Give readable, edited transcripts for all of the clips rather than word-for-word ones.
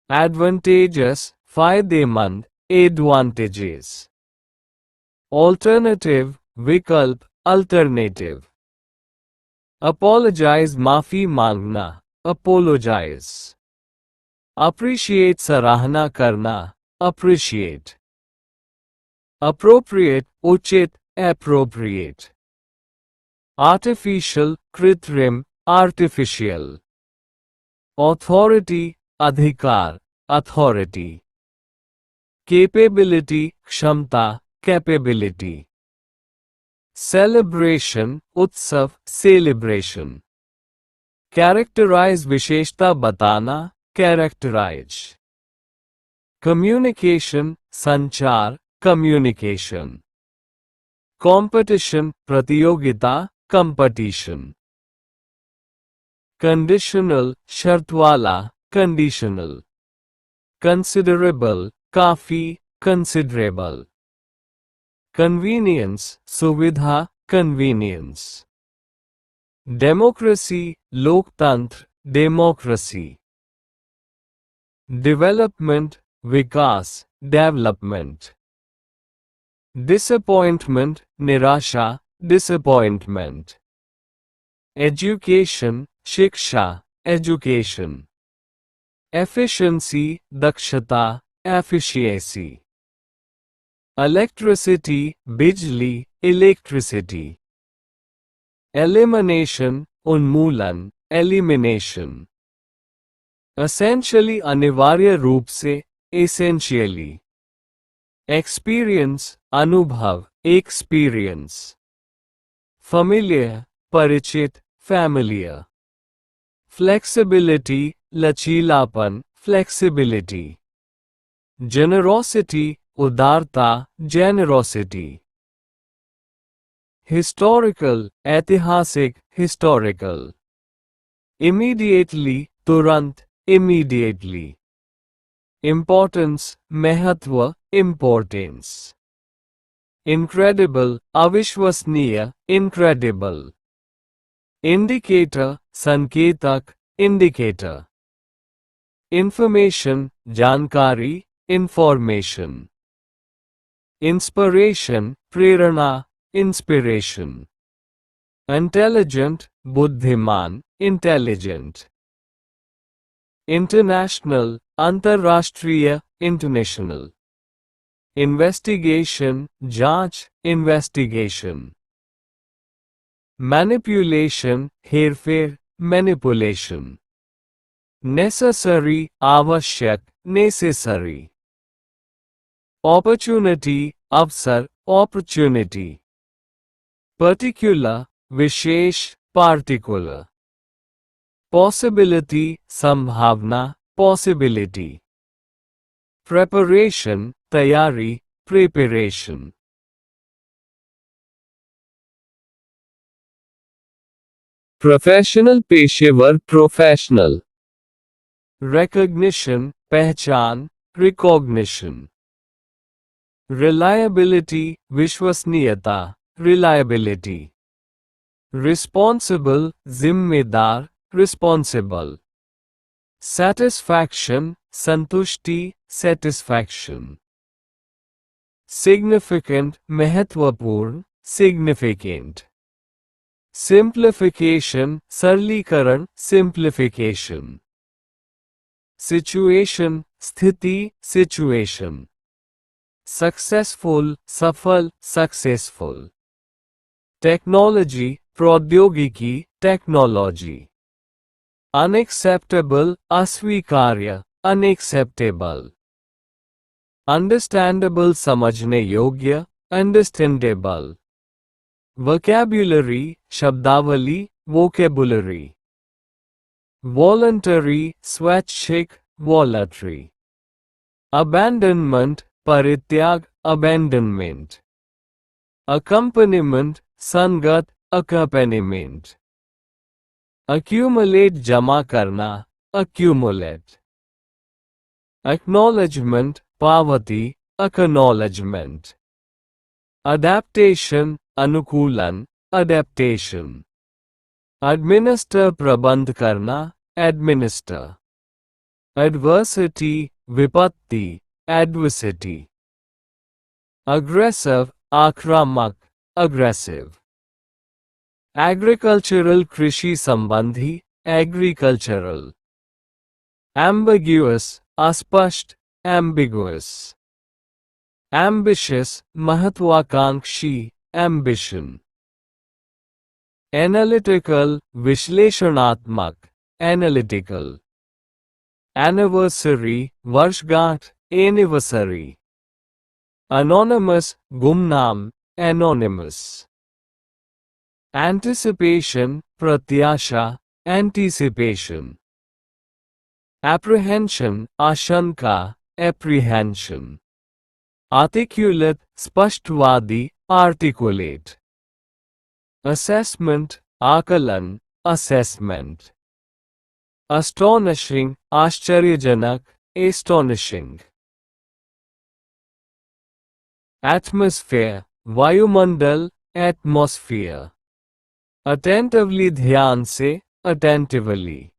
advantageous, फायदेमंद, advantages, alternative, विकल्प, alternative, apologize, माफी मांगना, apologize, appreciate, सराहना करना, appreciate, appropriate, उचित, appropriate, artificial, कृत्रिम, artificial, authority, अधिकार, authority, capability, क्षमता, capability, celebration, उत्सव, celebration, characterize, विशेषता बताना, characterize, communication, संचार, communication, competition, प्रतियोगिता, competition, conditional, शर्त वाला, conditional, considerable, काफी, considerable, convenience, सुविधा, convenience, democracy, लोकतंत्र, democracy, development, विकास, development, disappointment, निराशा, disappointment, education, शिक्षा, education, efficiency, दक्षता, efficiency, electricity, बिजली, electricity, elimination, उन्मूलन, elimination, essentially, अनिवार्य रूप से, essentially, experience, अनुभव, experience, familiar, परिचित, familiar, flexibility, लचीलापन, flexibility, generosity, उदारता, generosity, historical, ऐतिहासिक, historical, immediately, तुरंत, immediately, importance, महत्व, importance, incredible, अविश्वसनीय, incredible, indicator, संकेतक, indicator, information, जानकारी, information, inspiration, प्रेरणा, inspiration, intelligent, बुद्धिमान, intelligent, international, अंतर्राष्ट्रीय, international, investigation, जांच, investigation, manipulation, हेरफेर, manipulation, necessary, आवश्यक, necessary, opportunity, अवसर, opportunity, particular, विशेष, particular, possibility, संभावना, possibility, preparation, तैयारी, preparation, प्रोफेशनल, पेशेवर, प्रोफेशनल, recognition, पहचान, recognition, reliability, विश्वसनीयता, reliability, responsible, जिम्मेदार, responsible, satisfaction, संतुष्टि, satisfaction, significant, महत्वपूर्ण, significant, simplification, सरलीकरण, simplification, situation, स्थिति, situation, successful, सफल, successful, technology, प्रौद्योगिकी, technology, unacceptable, अस्वीकार्य, unacceptable, understandable, समझने योग्य, understandable, vocabulary, शब्दावली, vocabulary, voluntary, स्वैच्छिक, voluntary, abandonment, परित्याग, abandonment, accompaniment, संगत, accompaniment, accumulate, जमा करना, accumulate, acknowledgement, पावती, acknowledgement, adaptation, अनुकूलन, adaptation, administer, प्रबंध करना, administer, adversity, विपत्ति, adversity, aggressive, आक्रामक, aggressive, agricultural, कृषि संबंधी, agricultural, ambiguous, अस्पष्ट, ambiguous, ambitious, महत्वाकांक्षी, ambition, analytical, विश्लेषणात्मक, analytical, anniversary, वर्षगांठ, anniversary, anonymous, गुमनाम, anonymous, anticipation, प्रत्याशा, anticipation, apprehension, आशंका, apprehension, articulate, स्पष्टवादी, articulate, assessment, आकलन, assessment, astonishing, आश्चर्यजनक, astonishing, atmosphere, वायुमंडल, atmosphere, attentively, ध्यान से, attentively,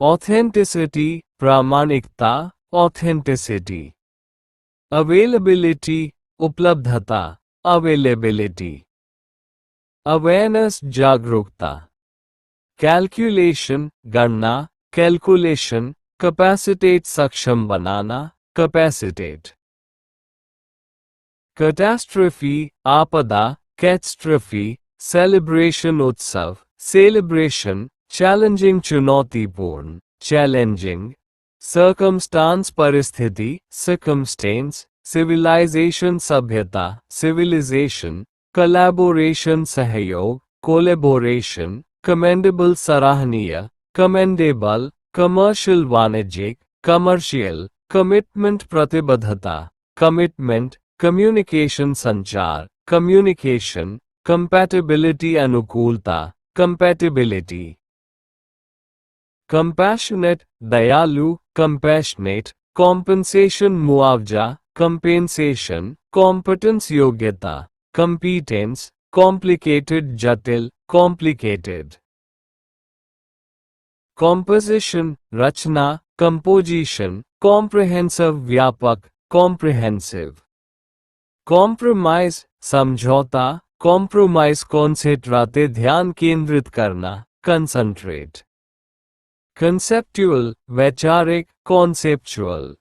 authenticity, प्रामाणिकता, authenticity, availability, उपलब्धता, availability, awareness, जागरूकता, calculation, गणना, calculation, capacitate, सक्षम बनाना, capacitate, catastrophe, आपदा, catastrophe, celebration, उत्सव, celebration, challenging, चुनौतीपूर्ण, challenging, circumstance, परिस्थिति, circumstance, civilization, सभ्यता, civilization, collaboration, सहयोग, collaboration, commendable, सराहनीय, commendable, commercial, वाणिज्यिक, commercial, commitment, प्रतिबद्धता, commitment, communication, संचार, communication, compatibility, अनुकूलता, compatibility, compassionate, दयालु, compassionate, compensation, मुआवजा, compensation, competence, योग्यता, competence, complicated, जटिल, complicated, composition, रचना, composition, comprehensive, व्यापक, comprehensive, compromise, समझौता, compromise, concentrate, ध्यान केंद्रित करना, concentrate, conceptual, वैचारिक, conceptual,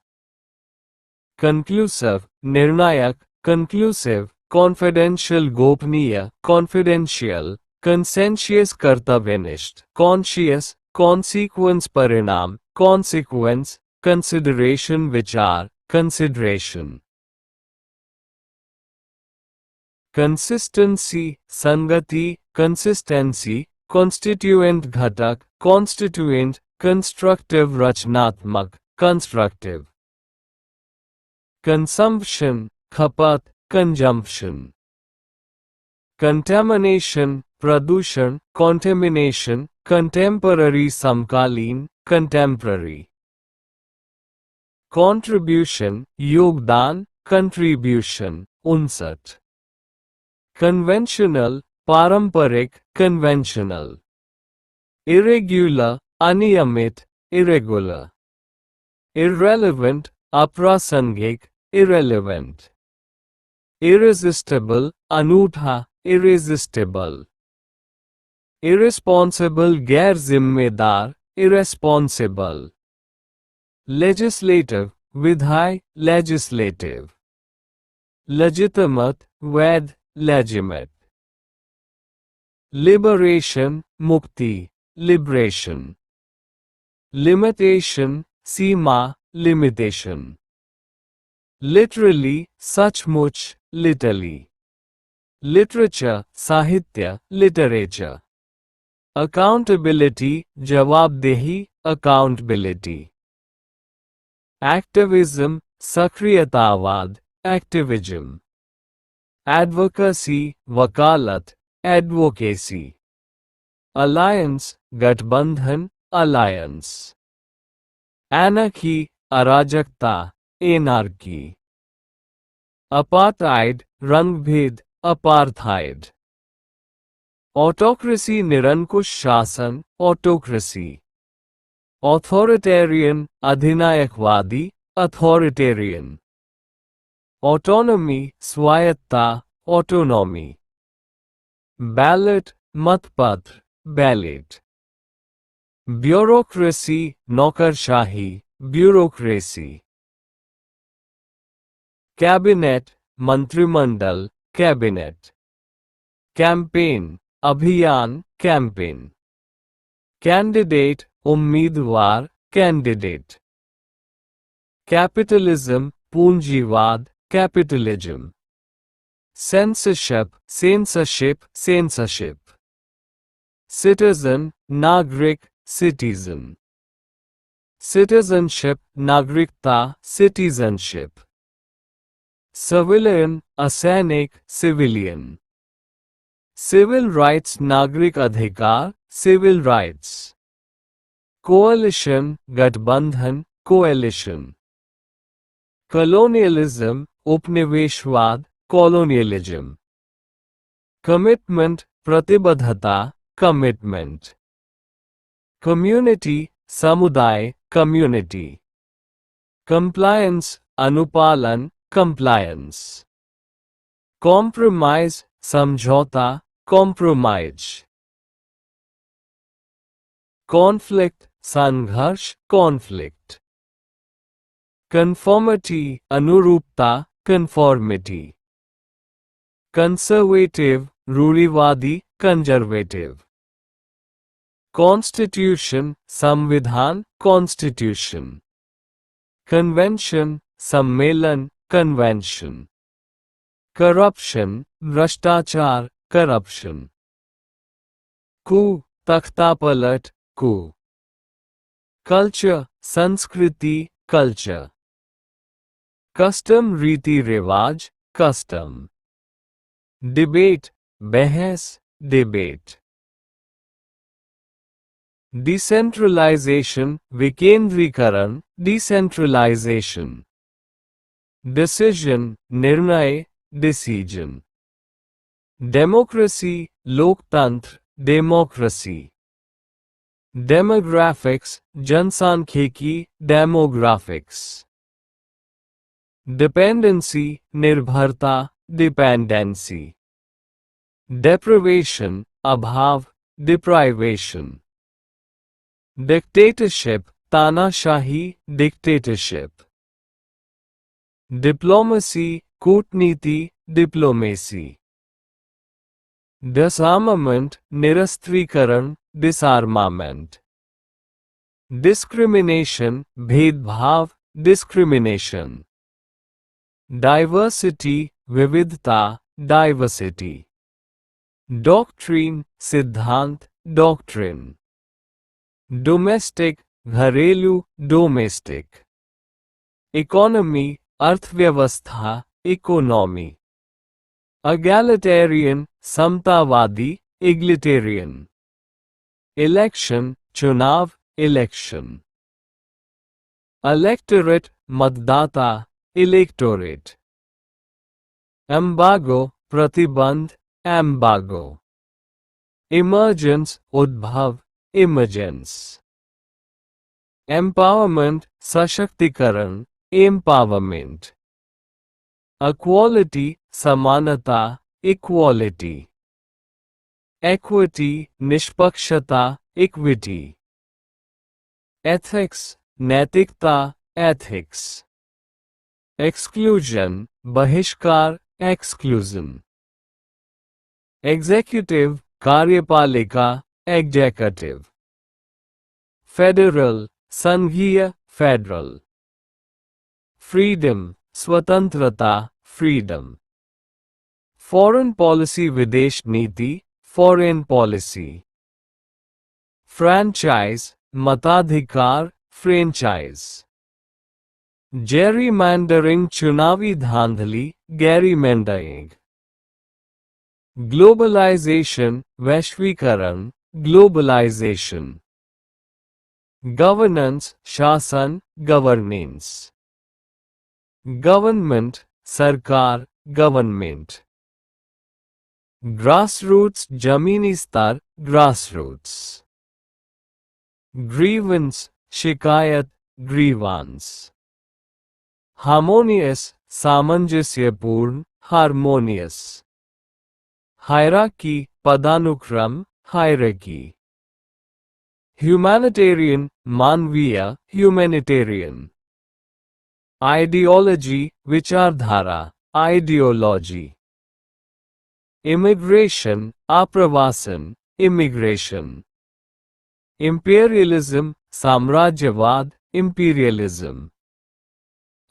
conclusive, निर्णायक, conclusive, confidential, गोपनीय, confidential, conscientious, कर्तव्यनिष्ठ, conscious, consequence, परिणाम, consequence, consideration, विचार, consideration, consistency, संगति, consistency, constituent, घटक, constituent, constructive, रचनात्मक, constructive, consumption, खपत, consumption, contamination, प्रदूषण, contamination, contemporary, समकालीन, contemporary, contribution, योगदान, contribution, 59, conventional, पारंपरिक, conventional, irregular, अनियमित, irregular, irrelevant, अप्रासंगिक, irrelevant, irresistible, अनूठा, irresistible, irresponsible, गैर जिम्मेदार, irresponsible, legislative, विधायी, legislative, legitimate, वैध, legitimate, liberation, मुक्ति, liberation, limitation, सीमा, limitation, literally, सचमुच, literally, literature, साहित्य, literature, accountability, जवाबदेही, accountability, activism, सक्रियतावाद, activism, advocacy, वकालत, advocacy, alliance, गठबंधन, alliance, anarchy, अराजकता, anarchy, apartheid, रंगभेद, apartheid, autocracy, निरंकुश शासन, autocracy, ऑथोरिटेरियन अधिनायकवादी अथॉरिटेरियन, ऑटोनॉमी स्वायत्ता ऑटोनॉमी, बैलेट मतपत्र बैलेट, ब्यूरोक्रेसी नौकरशाही ब्यूरोक्रेसी, कैबिनेट मंत्रिमंडल कैबिनेट, कैंपेन अभियान कैंपेन, कैंडिडेट उम्मीदवार कैंडिडेट, कैपिटलिज्म पूंजीवाद capitalism, censorship censorship censorship, citizen नागरिक सिटीजन, सिटीजनशिप नागरिकता सिटीजनशिप, सिविलियन असैनिक सिविलियन, सिविल राइट्स नागरिक अधिकार सिविल राइट्स, कोalition गठबंधन कोएलिशन, कॉलोनियलिज्म उपनिवेशवाद कॉलोनियलिज्म, कमिटमेंट प्रतिबद्धता कमिटमेंट, कम्युनिटी समुदाय कम्युनिटी, कंप्लायंस अनुपालन कंप्लायंस, कॉम्प्रोमाइज समझौता कॉम्प्रोमाइज, कॉन्फ्लिक्ट संघर्ष कॉन्फ्लिक्ट, कन्फॉर्मिटी अनुरूपता कन्फॉर्मिटी, कंजर्वेटिव रूढ़िवादी कंजर्वेटिव, कॉन्स्टिट्यूशन संविधान कॉन्स्टिट्यूशन, कन्वेंशन सम्मेलन कन्वेंशन, करप्शन भ्रष्टाचार करप्शन, कू तख्तापलट कू, कल्चर संस्कृति कल्चर, कस्टम रीति रिवाज कस्टम, डिबेट बहस डिबेट, डिसेंट्रलाइजेशन विकेंद्रीकरण डिसेंट्रलाइजेशन, डिसीजन निर्णय डिसीजन, डेमोक्रेसी लोकतंत्र डेमोक्रेसी, डेमोग्राफिक्स जनसांख्यिकी डेमोग्राफिक्स, डिपेंडेंसी निर्भरता डिपेंडेंसी, डेप्रिवेशन अभाव डिप्राइवेशन, डिक्टेटरशिप तानाशाही डिक्टेटरशिप, डिप्लोमेसी कूटनीति डिप्लोमेसी, डिसआर्मामेंट निरस्त्रीकरण डिसआर्मामेंट, डिस्क्रिमिनेशन भेदभाव डिस्क्रिमिनेशन, डाइवर्सिटी विविधता डाइवर्सिटी, डॉक्ट्रिन सिद्धांत डॉक्ट्रिन, डोमेस्टिक घरेलू डोमेस्टिक, इकोनॉमी अर्थव्यवस्था इकोनॉमी, एगैलिटेरियन समतावादी एग्लिटेरियन, इलेक्शन चुनाव इलेक्शन, इलेक्टोरेट मतदाता इलेक्टोरेट, एम्बागो प्रतिबंध एम्बागो, इमर्जेंस उद्भव इमर्जेंस, एम्पावरमेंट सशक्तिकरण एम्पावरमेंट, इक्वालिटी समानता इक्वालिटी, एक्विटी निष्पक्षता इक्विटी, एथिक्स नैतिकता एथिक्स, एक्सक्लूजन बहिष्कार एक्सक्लूजन, एग्जीक्यूटिव कार्यपालिका एग्जीक्यूटिव, फेडरल संघीय फेडरल, फ्रीडम स्वतंत्रता फ्रीडम, फॉरेन पॉलिसी विदेश नीति फॉरेन पॉलिसी, फ्रैंचाइज मताधिकार फ्रेंचाइज, जेरीमैंडरिंग चुनावी धांधली गैरीमैंडरिंग, ग्लोबलाइजेशन वैश्वीकरण ग्लोबलाइजेशन, गवर्नेंस शासन गवर्नेंस, गवर्नमेंट सरकार गवर्नमेंट, ग्रासरूट्स जमीनी स्तर ग्रासरूट्स, ग्रीवेंस शिकायत, ग्रीवांस। हार्मोनियस, सामंजस्यपूर्ण, हार्मोनियस। हायरार्की, पदानुक्रम, हायरार्की। ह्यूमैनिटेरियन, मानवीय, ह्यूमैनिटेरियन। आइडियोलॉजी, विचारधारा, आइडियोलॉजी। इमिग्रेशन, आप्रवासन, इमिग्रेशन। इंपीरियलिज्म, साम्राज्यवाद, इंपीरियलिज्म।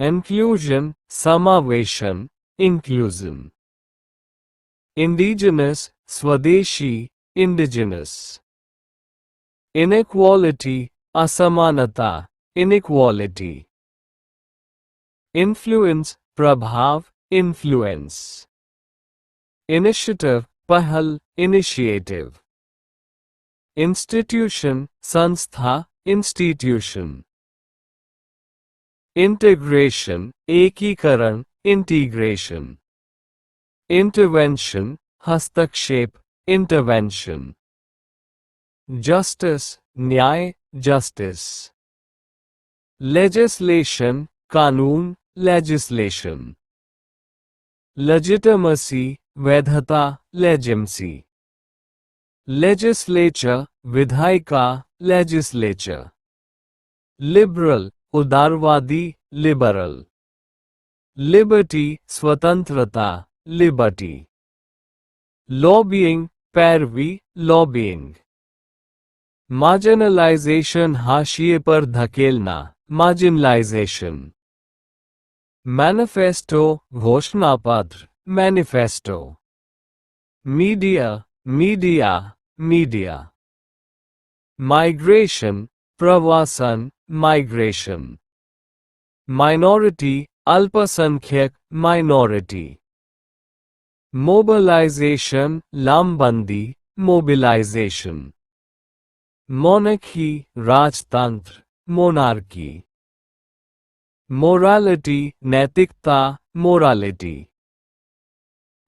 इंक्लूजन, समावेशन, इंक्लूजन। इंडिजिनस, स्वदेशी, इंडिजिनस। इनइक्वालिटी, असमानता, इनइक्वालिटी। इन्फ्लुएंस, प्रभाव, इन्फ्लुएंस। इनिशिएटिव, पहल, इनिशिएटिव। इंस्टीट्यूशन, संस्था, इंस्टीट्यूशन। इंटीग्रेशन, एकीकरण, इंटीग्रेशन। इंटरवेंशन, हस्तक्षेप, इंटरवेंशन। जस्टिस, न्याय, जस्टिस। लेजिस्लेशन, कानून, लेजिस्लेशन। लेजिटिमेसी, वैधता, लेजिमसी। लेजिस्लेचर, विधायिका, लेजिस्लेचर। लिबरल, उदारवादी, लिबरल। लिबर्टी, स्वतंत्रता, लिबर्टी। लॉबिंग, पैरवी, लॉबिंग। मार्जिनलाइजेशन, हाशिए पर धकेलना, मार्जिनलाइजेशन। मैनिफेस्टो, घोषणापत्र, manifesto. Media, media, media. Migration, प्रवासन, माइग्रेशन। माइनॉरिटी, अल्पसंख्यक, माइनॉरिटी। मोबिलाइजेशन, लामबंदी, मोबिलाइजेशन। मोनार्की, राजतंत्र, मोनार्की। मोरालिटी, नैतिकता, मोरालिटी।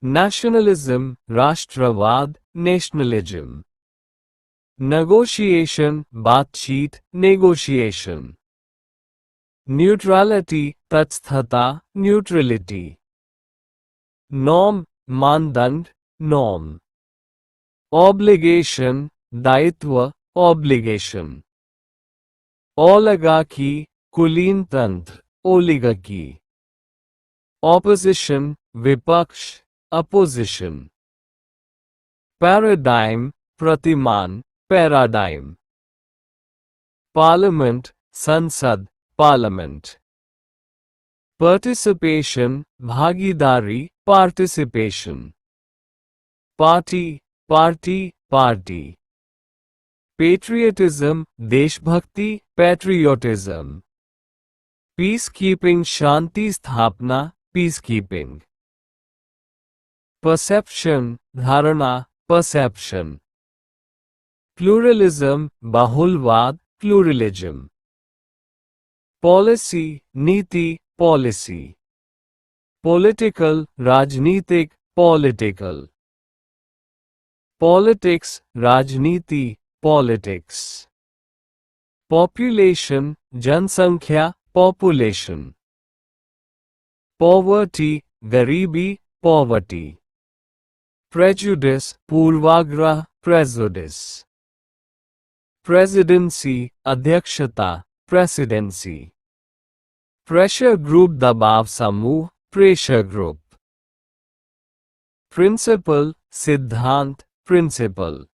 नेशनलिज्म, राष्ट्रवाद, नेशनलिज्म। नेगोशिएशन, बातचीत, नेगोशिएशन। न्यूट्रलिटी, तटस्थता, न्यूट्रलिटी। नॉर्म, मानदंड, नॉर्म। ऑब्लिगेशन, दायित्व, ऑब्लिगेशन। ओलिगार्की, कुलीन तंत्र, ओलिगार्की। ऑपोजिशन, विपक्ष, अपोजिशन। पैराडाइम, प्रतिमान, पैराडाइम। पार्लियामेंट, संसद, पार्लियामेंट। पार्टिसिपेशन, भागीदारी, participation. Party, party, party. Patriotism, देशभक्ति, पैट्रियोटिज्म। पीस कीपिंग, शांति स्थापना, पीस कीपिंग। परसेप्शन, धारणा, परसेप्शन। प्लूरलिज्म, बहुलवाद, प्लूरलिज्म। पॉलिसी, नीति, पॉलिसी। पॉलिटिकल, राजनीतिक, पॉलिटिकल। पॉलिटिक्स, राजनीति, पॉलिटिक्स। पॉपुलेशन, जनसंख्या, पॉपुलेशन। पॉवर्टी, गरीबी, पॉवर्टी। प्रेजुडिस, पूर्वाग्रह, प्रेजुडिस। प्रेसिडेंसी, अध्यक्षता, प्रेसिडेंसी। प्रेशर ग्रुप, दबाव समूह, प्रेशर ग्रुप। प्रिंसिपल, सिद्धांत, प्रिंसिपल।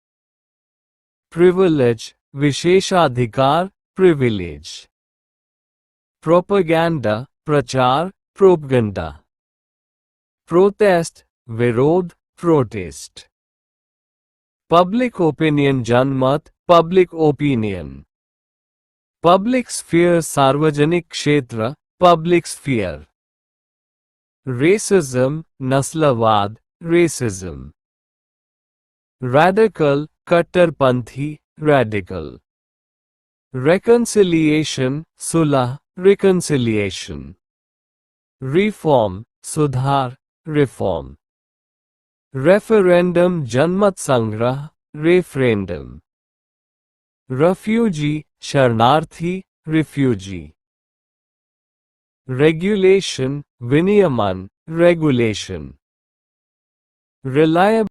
प्रिविलेज, विशेषाधिकार, प्रिविलेज। प्रोपेगेंडा, प्रचार, प्रोपगेंडा। प्रोटेस्ट, विरोध, प्रोटेस्ट। पब्लिक ओपिनियन, जनमत, पब्लिक ओपिनियन। पब्लिक स्फीयर, सार्वजनिक क्षेत्र, पब्लिक स्फीयर। रेसिज्म, नस्लवाद, रेसिज्म। रैडिकल, कट्टरपंथी, रैडिकल। रेकन्सिलिएशन, सुलह, रिकन्सिलिएशन। रिफॉर्म, सुधार, रिफॉर्म। रेफरेंडम, जनमत संग्रह, रेफरेंडम। रेफ्यूजी, शरणार्थी, रिफ्यूजी। रेगुलेशन, विनियमन, रेगुलेशन। रिलायबल